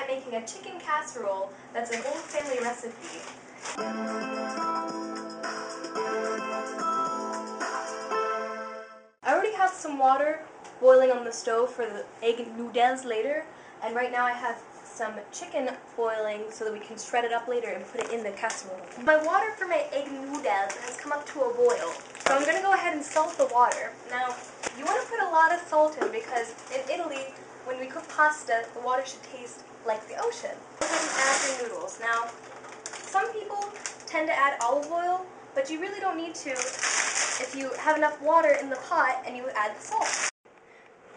by making a chicken casserole that's an old family recipe. I already have some water boiling on the stove for the egg noodles later, and right now I have some chicken boiling so that we can shred it up later and put it in the casserole. My water for my egg noodles has come up to a boil, so I'm going to go ahead and salt the water. Now, you want to put a lot of salt in because in Italy, when we cook pasta, the water should taste like the ocean. Go ahead and add your noodles. Now, some people tend to add olive oil, but you really don't need to if you have enough water in the pot and you add the salt.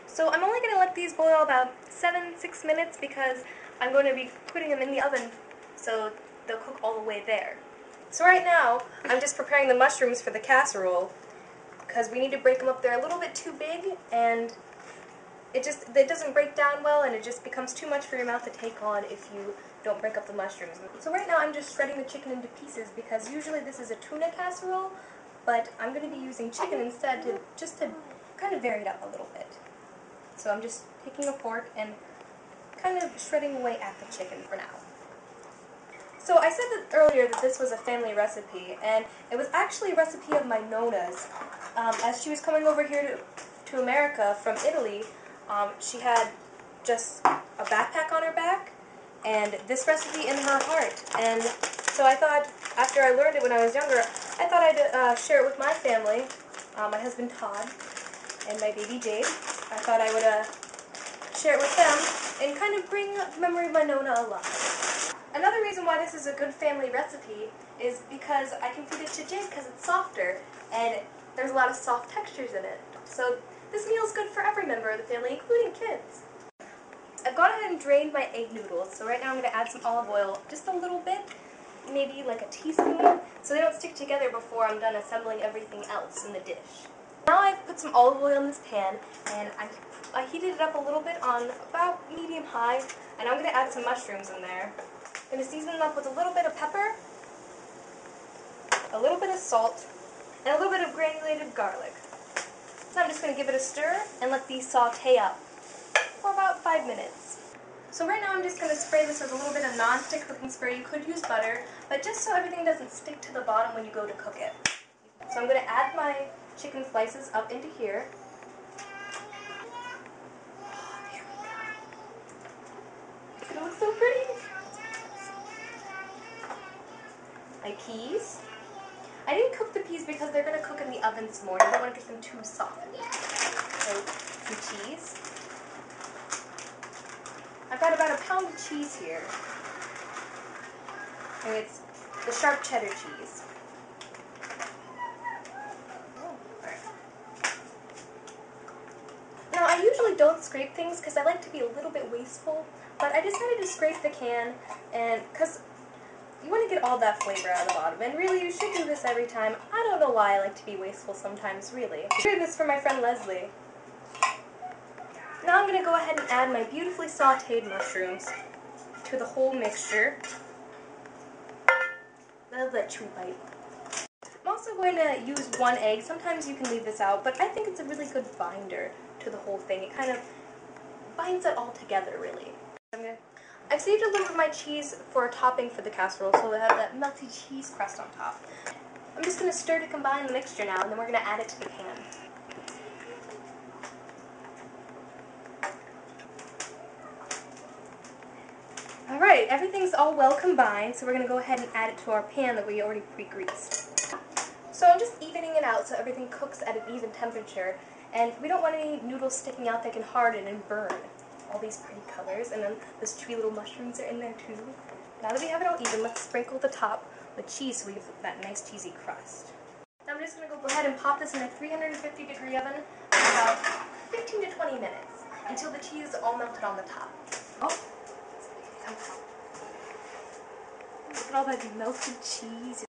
So I'm only going to let these boil about 6 minutes because I'm going to be putting them in the oven so they'll cook all the way there. So right now, I'm just preparing the mushrooms for the casserole because we need to break them up. They're a little bit too big and it doesn't break down well, and it just becomes too much for your mouth to take on if you don't break up the mushrooms. So right now I'm just shredding the chicken into pieces because usually this is a tuna casserole, but I'm going to be using chicken instead to kind of vary it up a little bit. So I'm just taking a fork and kind of shredding away at the chicken for now. So I said earlier that this was a family recipe, and it was actually a recipe of my Nona's. As she was coming over here to America from Italy, she had just a backpack on her back and this recipe in her heart. And so I thought, after I learned it when I was younger, I thought I'd share it with my family, my husband Todd and my baby Jade. I thought I would share it with them and kind of bring the memory of my Nona alive. Another reason why this is a good family recipe is because I can feed it to Jade because it's softer and there's a lot of soft textures in it. So this meal is good for every member of the family, including kids. I've gone ahead and drained my egg noodles, so right now I'm going to add some olive oil, just a little bit, maybe like a teaspoon, so they don't stick together before I'm done assembling everything else in the dish. Now I've put some olive oil in this pan, and I heated it up a little bit on about medium-high, and I'm going to add some mushrooms in there. I'm going to season them up with a little bit of pepper, a little bit of salt, and a little bit of granulated garlic. So I'm just going to give it a stir and let these saute up for about 5 minutes. So right now I'm just going to spray this with a little bit of non-stick cooking spray. You could use butter, but just so everything doesn't stick to the bottom when you go to cook it. So I'm going to add my chicken slices up into here. Oh, there we go. It's going to look so pretty. My peas. I didn't cook the peas because they're going to cook in the oven some more. I don't want to get them too soft. So, some cheese. I've got about a pound of cheese here. And it's the sharp cheddar cheese. Now, I usually don't scrape things because I like to be a little bit wasteful, but I decided to scrape the can, and because you want to get all that flavor out of the bottom, and really you should do this every time. I don't know why I like to be wasteful sometimes, really. I'm doing this for my friend Leslie. Now I'm going to go ahead and add my beautifully sauteed mushrooms to the whole mixture. Love that chew bite. I'm also going to use 1 egg. Sometimes you can leave this out, but I think it's a really good binder to the whole thing. It kind of binds it all together, really. I've saved a little bit of my cheese for a topping for the casserole, so we'll have that melty cheese crust on top. I'm just going to stir to combine the mixture now, and then we're going to add it to the pan. Alright, everything's all well combined, so we're going to go ahead and add it to our pan that we already pre-greased. So I'm just evening it out so everything cooks at an even temperature, and we don't want any noodles sticking out that can harden and burn. All these pretty colors, and then those chewy little mushrooms are in there too. Now that we have it all even, let's sprinkle the top with cheese so we get that nice cheesy crust. Now I'm just going to go ahead and pop this in a 350-degree oven for about 15 to 20 minutes until the cheese is all melted on the top. Oh! Look at all that melted cheese